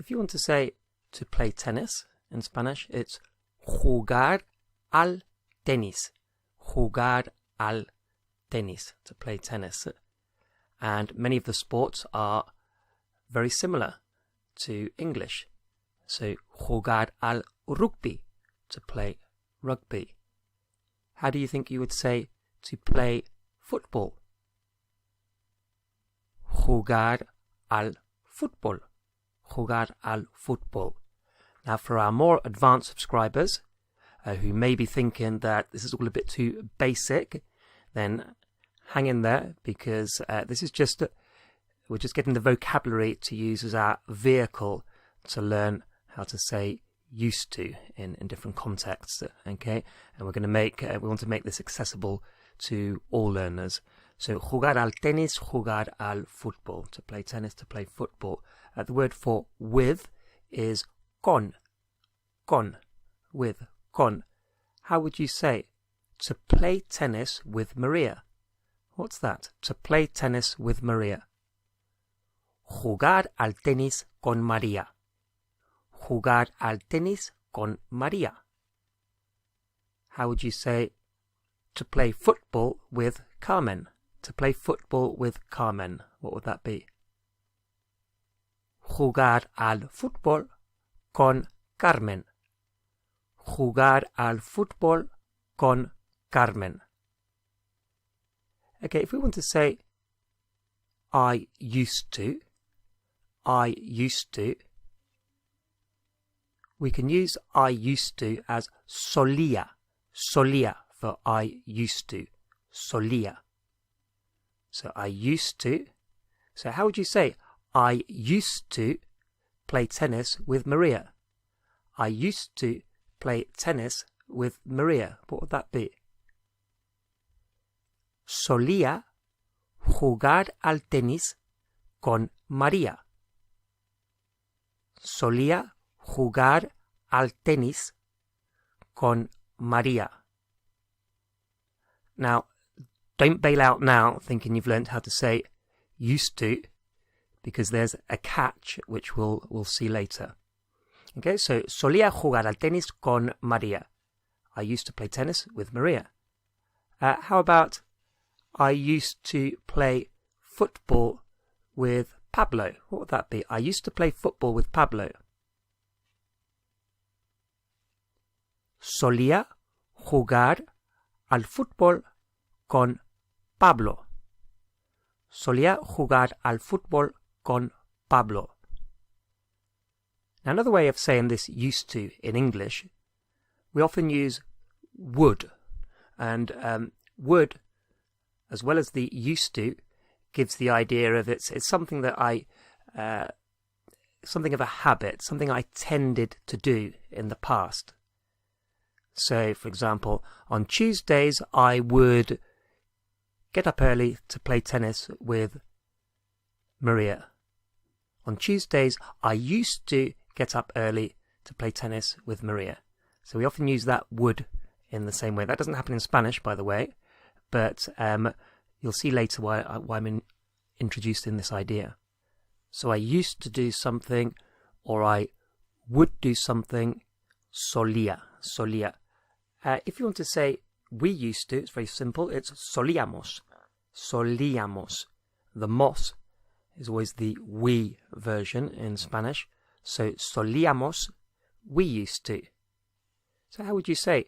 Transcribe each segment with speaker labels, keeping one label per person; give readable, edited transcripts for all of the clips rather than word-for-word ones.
Speaker 1: If you want to say to play tennis in Spanish, it's jugar al tenis. Jugar al tenis, to play tennis. And many of the sports are very similar to English. So, jugar al rugby, to play rugby. How do you think you would say to play football? Jugar al fútbol. Jugar al fútbol. Now, for our more advanced subscribers who may be thinking that this is all a bit too basic, then hang in there, because this is just we're just getting the vocabulary to use as our vehicle to learn how to say used to in different contexts. Okay, and we're going to make we want to make this accessible to all learners. So, jugar al tenis, jugar al fútbol, to play tennis, to play football. The word for with is con, with, con. How would you say to play tennis with Maria? What's that? To play tennis with Maria. Jugar al tenis con María. Jugar al tenis con María. How would you say to play football with Carmen? To play football with Carmen. What would that be? Jugar al fútbol con Carmen. Jugar al fútbol con Carmen. Okay, if we want to say I used to, we can use I used to as solía for I used to, solía. So I used to. So how would you say I used to play tennis with Maria? I used to play tennis with Maria. What would that be? Solía jugar al tenis con María. Solía jugar al tenis con María. Now, don't bail out now thinking you've learned how to say used to, because there's a catch which we'll see later. Okay, so solía jugar al tenis con María. I used to play tennis with Maria. How about I used to play football with Pablo? What would that be? I used to play football with Pablo. Solía jugar al fútbol con Pablo. Solía jugar al fútbol con Pablo. Now, another way of saying this used to in English, we often use would. And would, as well as the used to, gives the idea of it's something that something of a habit, something I tended to do in the past. So, for example, on Tuesdays I would get up early to play tennis with Maria. On Tuesdays I used to get up early to play tennis with Maria. So we often use that would in the same way. That doesn't happen in Spanish, by the way, but you'll see later why I'm introducing this idea. So I used to do something, or I would do something, solía. If you want to say we used to, it's very simple. It's solíamos. The mos is always the we version in Spanish. So solíamos, we used to. So how would you say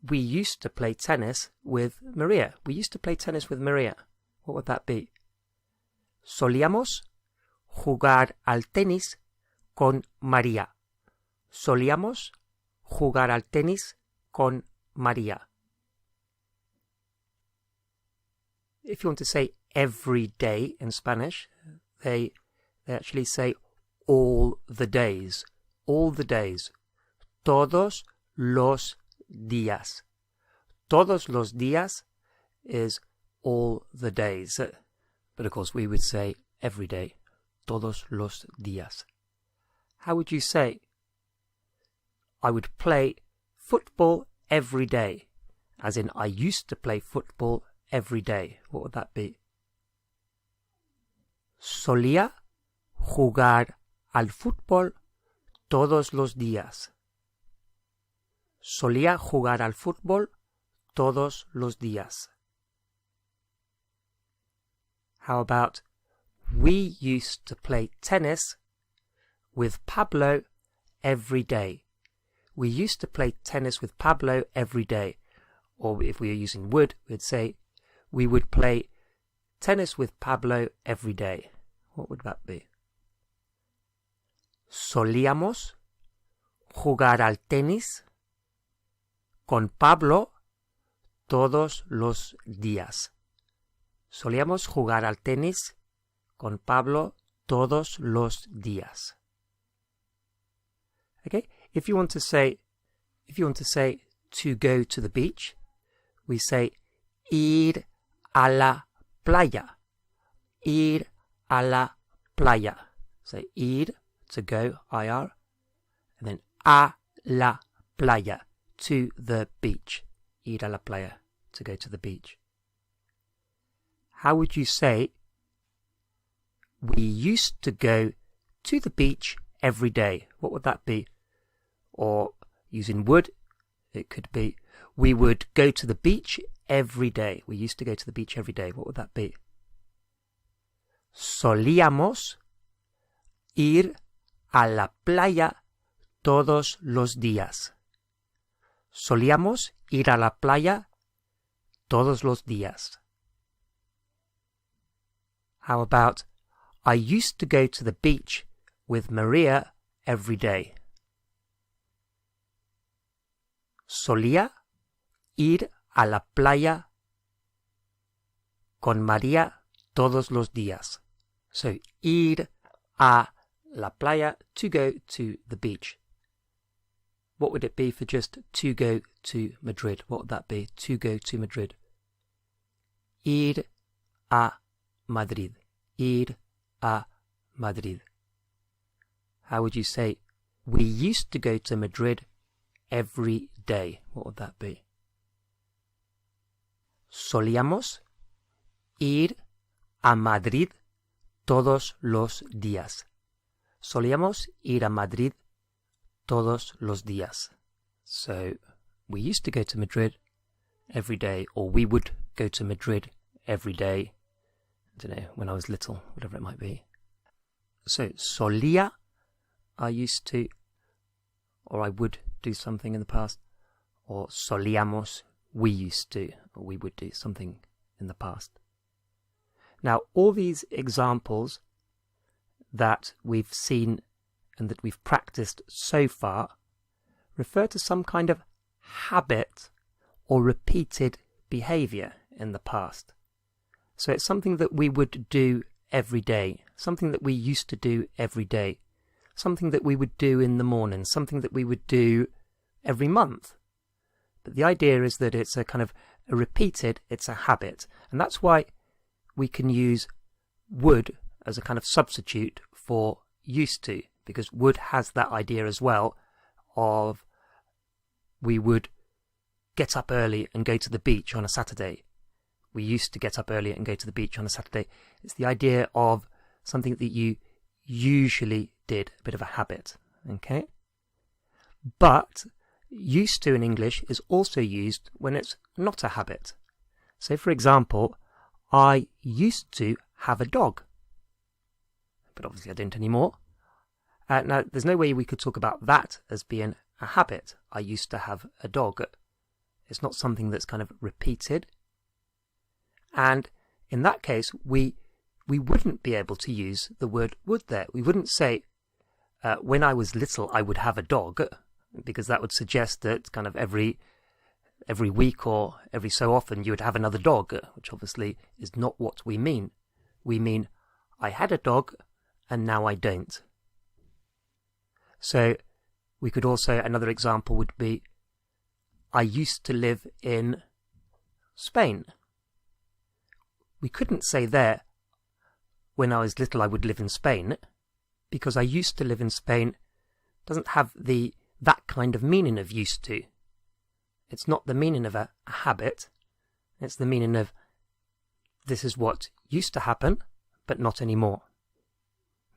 Speaker 1: we used to play tennis with Maria? We used to play tennis with Maria. What would that be? Solíamos jugar al tenis con María. Solíamos jugar al tenis con María. If you want to say every day in Spanish, they actually say all the days. All the days. Todos los días. Todos los días is all the days. But of course we would say every day. Todos los días. How would you say? I would play football every day. As in, I used to play football every day. What would that be? Solía jugar al fútbol todos los días. Solía jugar al fútbol todos los días. How about, we used to play tennis with Pablo every day. We used to play tennis with Pablo every day. Or if we were using would, we'd say, we would play tennis with Pablo every day. What would that be? Solíamos jugar al tenis con Pablo todos los días. Solíamos jugar al tenis con Pablo todos los días. Okay? If you want to say to go to the beach, we say ir a la playa. Ir a la playa. So ir, to go, ir, and then a la playa, to the beach. Ir a la playa, to go to the beach. How would you say, we used to go to the beach every day? What would that be? Or using would, it could be, we would go to the beach every day. We used to go to the beach every day. What would that be? Solíamos ir a la playa todos los días. Solíamos ir a la playa todos los días. How about, I used to go to the beach with Maria every day. Solía ir a la playa con María todos los días. So, ir a la playa, to go to the beach. What would it be for just to go to Madrid? What would that be? To go to Madrid. Ir a Madrid. Ir a Madrid. How would you say, we used to go to Madrid every day? What would that be? Solíamos ir a Madrid todos los días. Solíamos ir a Madrid todos los días. So, we used to go to Madrid every day, or we would go to Madrid every day. I don't know, when I was little, whatever it might be. So, solía, I used to, or I would do something in the past, or solíamos, we used to, or we would do something in the past. Now, all these examples that we've seen and that we've practiced so far refer to some kind of habit or repeated behavior in the past. So it's something that we would do every day, something that we used to do every day, something that we would do in the morning, something that we would do every month. But the idea is that it's a kind of a repeated, it's a habit. And that's why we can use would as a kind of substitute for used to, because would has that idea as well of we would get up early and go to the beach on a Saturday. We used to get up early and go to the beach on a Saturday. It's the idea of something that you usually did, a bit of a habit, okay? But used to in English is also used when it's not a habit. So, for example, I used to have a dog, but obviously I don't anymore. Now, there's no way we could talk about that as being a habit. I used to have a dog. It's not something that's kind of repeated. And in that case, we wouldn't be able to use the word would there. We wouldn't say, when I was little, I would have a dog, because that would suggest that kind of every week or every so often you would have another dog, which obviously is not what we mean. We mean, I had a dog and now I don't. So we could also, another example would be, I used to live in Spain. We couldn't say there, when I was little I would live in Spain, because I used to live in Spain doesn't have that kind of meaning of used to. It's not the meaning of a habit. It's the meaning of this is what used to happen, but not anymore.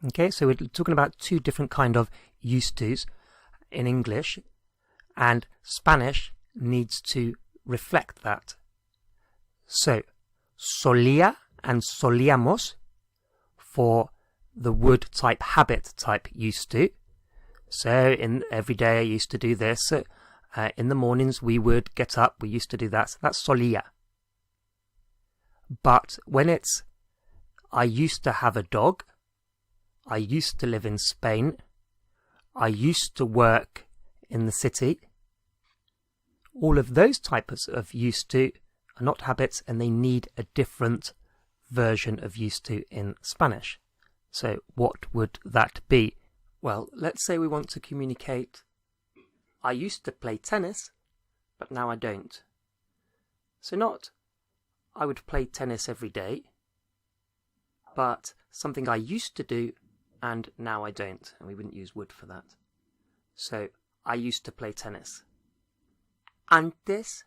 Speaker 1: Okay, so we're talking about two different kind of used tos in English, and Spanish needs to reflect that. So, solía and solíamos for the would type, habit type used to. So, in every day I used to do this. In the mornings we would get up, we used to do that. So that's solía. But when it's I used to have a dog, I used to live in Spain, I used to work in the city, all of those types of used to are not habits, and they need a different version of used to in Spanish. So what would that be? Well, let's say we want to communicate, I used to play tennis, but now I don't. So not I would play tennis every day, but something I used to do and now I don't, and we wouldn't use would for that. So I used to play tennis. Antes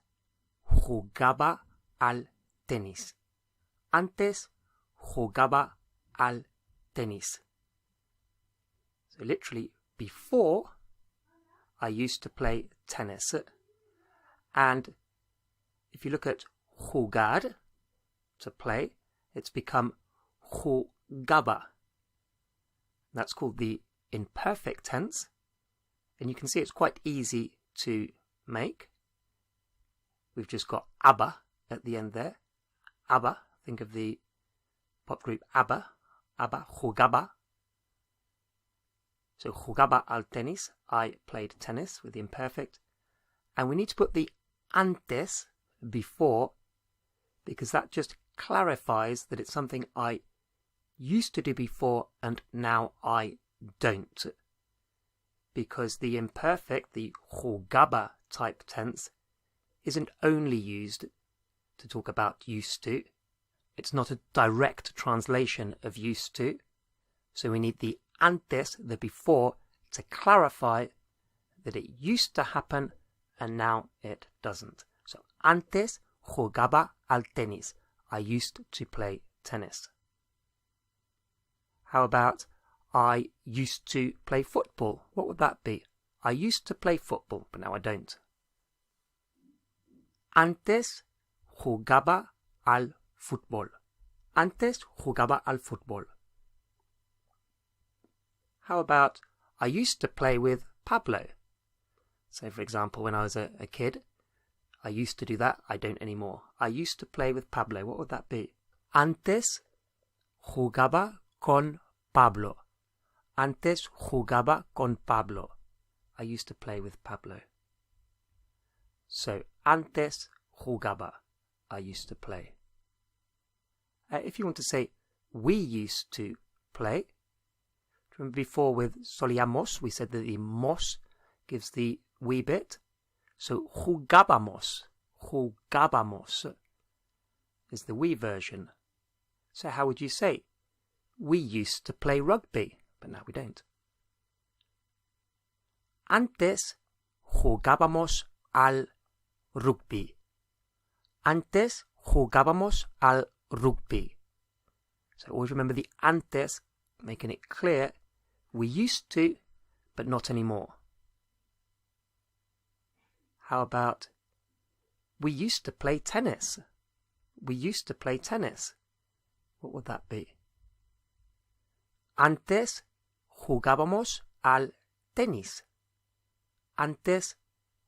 Speaker 1: jugaba al tenis. Antes jugaba al tenis. So literally, before I used to play tennis. And if you look at jugar, to play, it's become jugaba. That's called the imperfect tense. And you can see it's quite easy to make. We've just got ABBA at the end there. ABBA, think of the pop group ABBA. ABBA, jugaba. So jugaba al tenis, I played tennis with the imperfect. And we need to put the antes before, because that just clarifies that it's something I used to do before and now I don't. Because the imperfect, the jugaba type tense, isn't only used to talk about used to. It's not a direct translation of used to. So we need the antes, the before, to clarify that it used to happen and now it doesn't. So antes jugaba al tenis. I used to play tennis. How about I used to play football? What would that be? I used to play football, but now I don't. Antes jugaba al fútbol. Antes jugaba al fútbol. How about I used to play with Pablo? So, for example, when I was a kid, I used to do that. I don't anymore. I used to play with Pablo. What would that be? Antes jugaba con Pablo. Antes jugaba con Pablo. I used to play with Pablo. So, antes jugaba. I used to play. If you want to say, we used to play. Remember before with solíamos, we said that the mos gives the we bit. So, jugábamos. Jugábamos is the we version. So, how would you say? We used to play rugby, but now we don't. Antes jugábamos al rugby. Antes jugábamos al rugby. So always remember the antes, making it clear we used to, but not anymore. How about we used to play tennis? We used to play tennis. What would that be? Antes jugábamos al tenis. Antes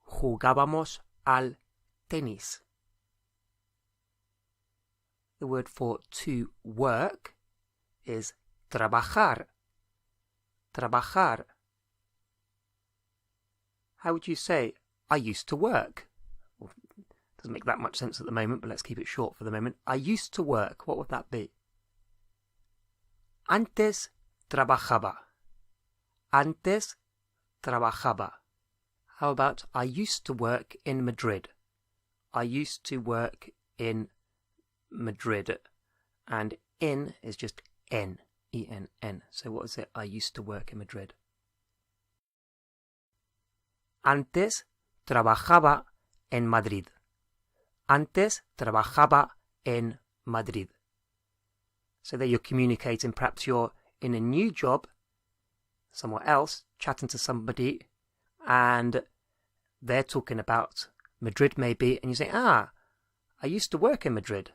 Speaker 1: jugábamos al tenis. The word for to work is trabajar. Trabajar. How would you say, I used to work? Well, doesn't make that much sense at the moment, but let's keep it short for the moment. I used to work. What would that be? Antes trabajaba. Antes trabajaba. How about I used to work in Madrid? I used to work in Madrid. And in is just N. E-N-N. So what is it? I used to work in Madrid. Antes trabajaba en Madrid. Antes trabajaba en Madrid. So that you're communicating, perhaps you're in a new job, somewhere else, chatting to somebody, and they're talking about Madrid maybe, and you say, I used to work in Madrid.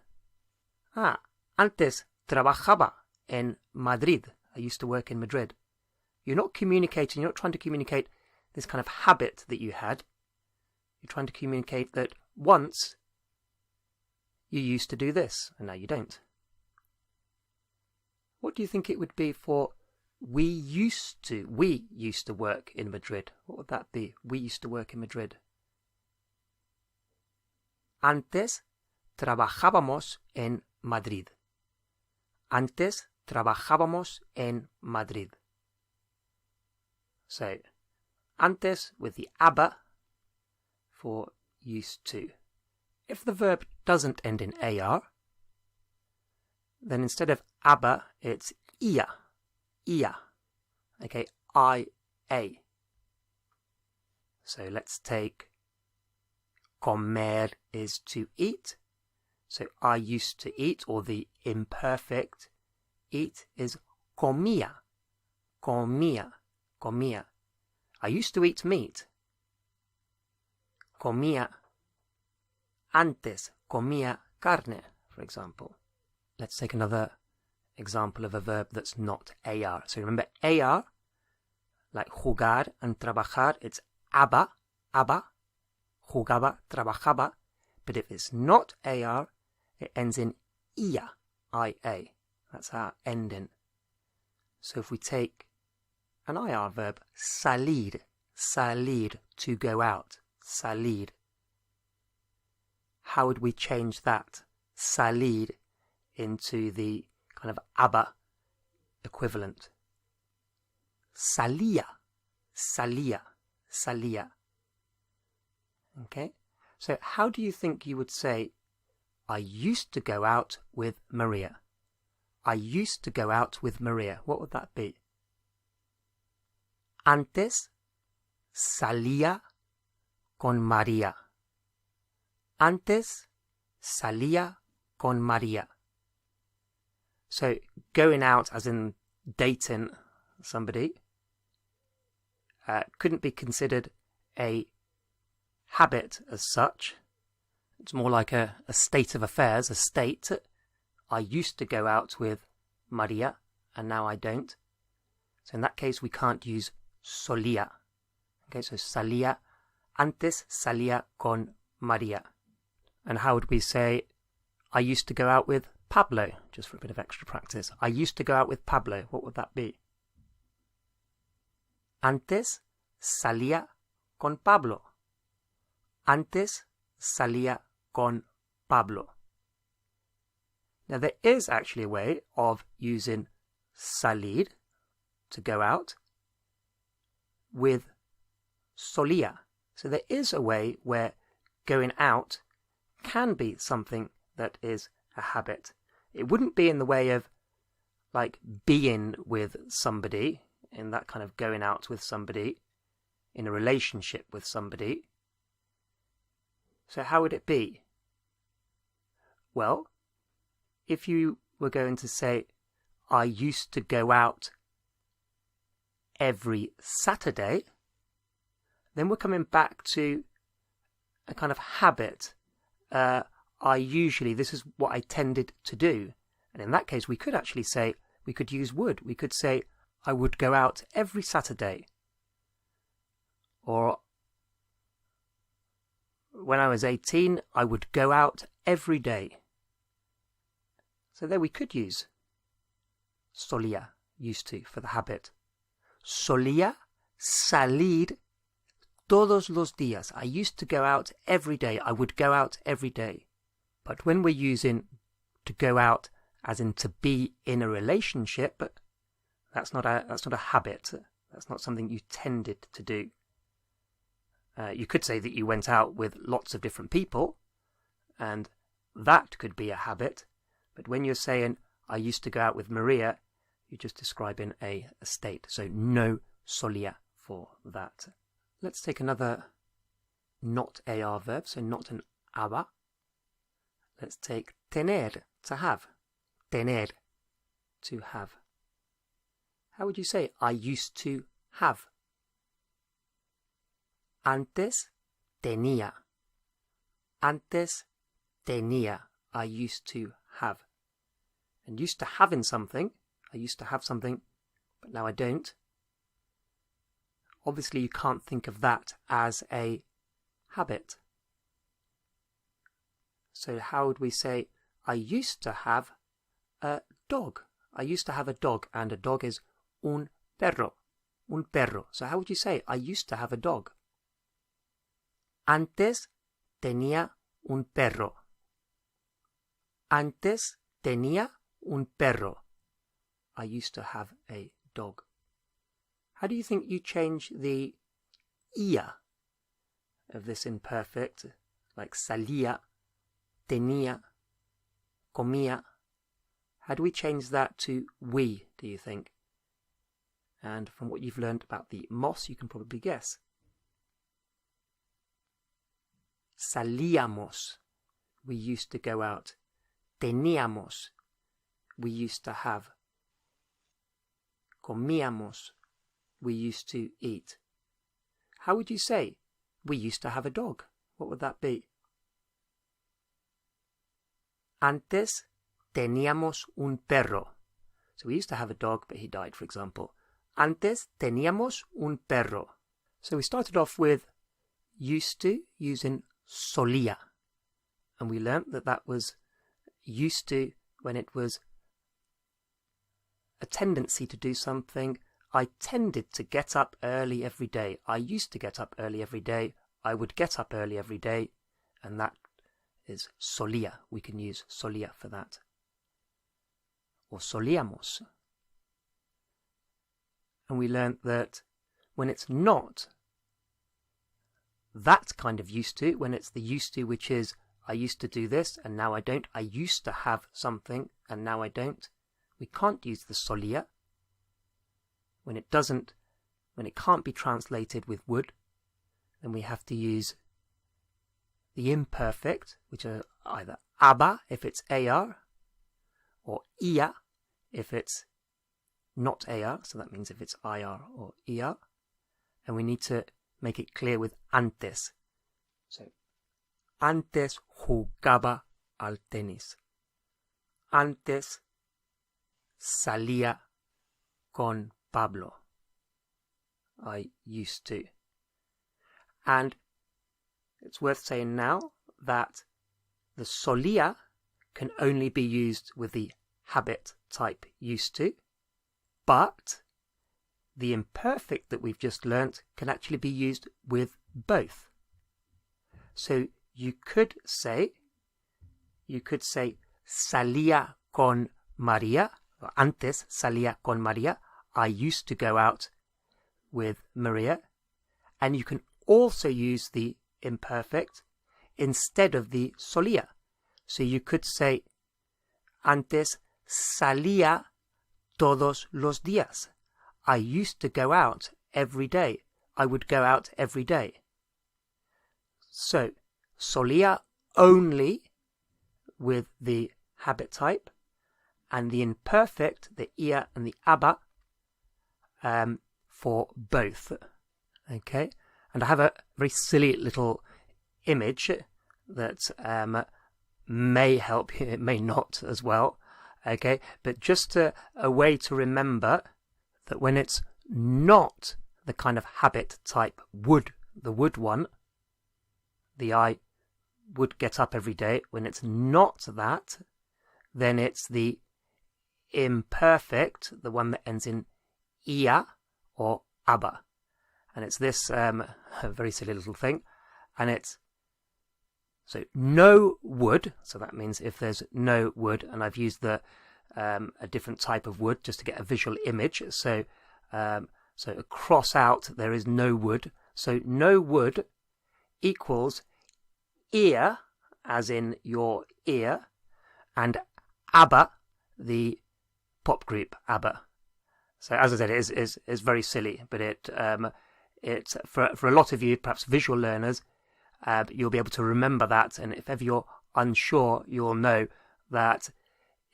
Speaker 1: Antes trabajaba en Madrid. I used to work in Madrid. You're not communicating, you're not trying to communicate this kind of habit that you had. You're trying to communicate that once you used to do this, and now you don't. What do you think it would be for we used to work in Madrid? What would that be? We used to work in Madrid. Antes trabajábamos en Madrid. Antes trabajábamos en Madrid. So, antes with the aber for used to. If the verb doesn't end in AR, then instead of aber, it's ia. Okay, IA. So let's take comer is to eat. So I used to eat, or the imperfect eat is comía. I used to eat meat. Comía. Antes comía carne, for example. Let's take another example of a verb that's not AR. So remember AR, like jugar and trabajar, it's aba, jugaba, trabajaba. But if it's not AR, it ends in ia, IA. That's our ending. So if we take an IR verb, salir, to go out, salir. How would we change that, salir, into the kind of aba equivalent? Salía. Okay? So how do you think you would say, I used to go out with Maria? I used to go out with Maria. What would that be? Antes salía con María. Antes salía con María. So going out, as in dating somebody, couldn't be considered a habit as such. It's more like a state of affairs, a state. I used to go out with Maria, and now I don't. So in that case, we can't use solía. Okay, so salía, antes salía con María. And how would we say, I used to go out with Pablo, just for a bit of extra practice. I used to go out with Pablo. What would that be? Antes salía con Pablo. Antes salía con Pablo. Now there is actually a way of using salir, to go out, with solía. So there is a way where going out can be something that is a habit. It wouldn't be in the way of like being with somebody, in that kind of going out with somebody, in a relationship with somebody. So how would it be? Well, if you were going to say, I used to go out every Saturday, then we're coming back to a kind of habit. This is what I tended to do. And in that case, we could actually say, we could use would. We could say, I would go out every Saturday. Or, when I was 18, I would go out every day. So there we could use solía, used to, for the habit. Solía salir todos los días. I used to go out every day. I would go out every day. But when we're using to go out as in to be in a relationship, that's not a habit. That's not something you tended to do. You could say that you went out with lots of different people, and that could be a habit. But when you're saying, I used to go out with Maria, you're just describing a state. So no solía for that. Let's take another not AR verb, so not an aba. Let's take tener, to have. Tener, to have. How would you say I used to have? Antes tenía. Antes tenía. I used to have. And used to having something, I used to have something, but now I don't. Obviously, you can't think of that as a habit. So how would we say, I used to have a dog? I used to have a dog, and a dog is un perro. Un perro. So how would you say, I used to have a dog? Antes tenía un perro. Antes tenía un perro. I used to have a dog. How do you think you change the ia of this imperfect, like salía, tenía, comía? How do we change that to we, do you think? And from what you've learned about the mos, you can probably guess. Salíamos. We used to go out. Teníamos. We used to have. Comíamos. We used to eat. How would you say, we used to have a dog? What would that be? Antes teníamos un perro. So we used to have a dog, but he died, for example. Antes teníamos un perro. So we started off with used to using solía. And we learnt that that was used to when it was a tendency to do something. I tended to get up early every day. I used to get up early every day. I would get up early every day. And that is solía. We can use solía for that. Or solíamos. And we learnt that when it's not that kind of used to, when it's the used to which is I used to do this and now I don't, I used to have something and now I don't, we can't use the solía. When it can't be translated with would, then we have to use the imperfect, which are either aba if it's ar, or ia if it's not ar, so that means if it's ir or er, and we need to make it clear with antes. So, antes jugaba al tenis. Antes salía con Pablo. I used to. And it's worth saying now that the solía can only be used with the habit type used to, but the imperfect that we've just learnt can actually be used with both. So you could say salía con María, or antes salía con María, I used to go out with Maria, and you can also use the imperfect instead of the solía. So you could say antes salía todos los días. I used to go out every day. I would go out every day. So solía only with the habit type, and the imperfect, the ia and the aba, for both. Okay, and I have a very silly little image that may help you, it may not as well. Okay, but just a way to remember that when it's not the kind of habit type would, the would one, the I would get up every day, when it's not that, then it's the imperfect, the one that ends in ia or aba. And it's this very silly little thing. And it's, so no would, so that means if there's no would, and I've used a different type of would just to get a visual image. So cross out, there is no would. So no would equals ear, as in your ear, and ABBA, the pop group ABBA. So as I said, it is very silly, but it's for a lot of you, perhaps visual learners, you'll be able to remember that, and if ever you're unsure, you'll know that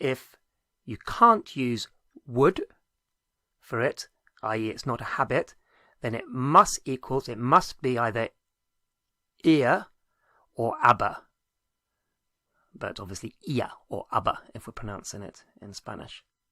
Speaker 1: if you can't use would for it, i.e. it's not a habit, then it must be either ia or aba. But obviously ia or aba if we're pronouncing it in Spanish.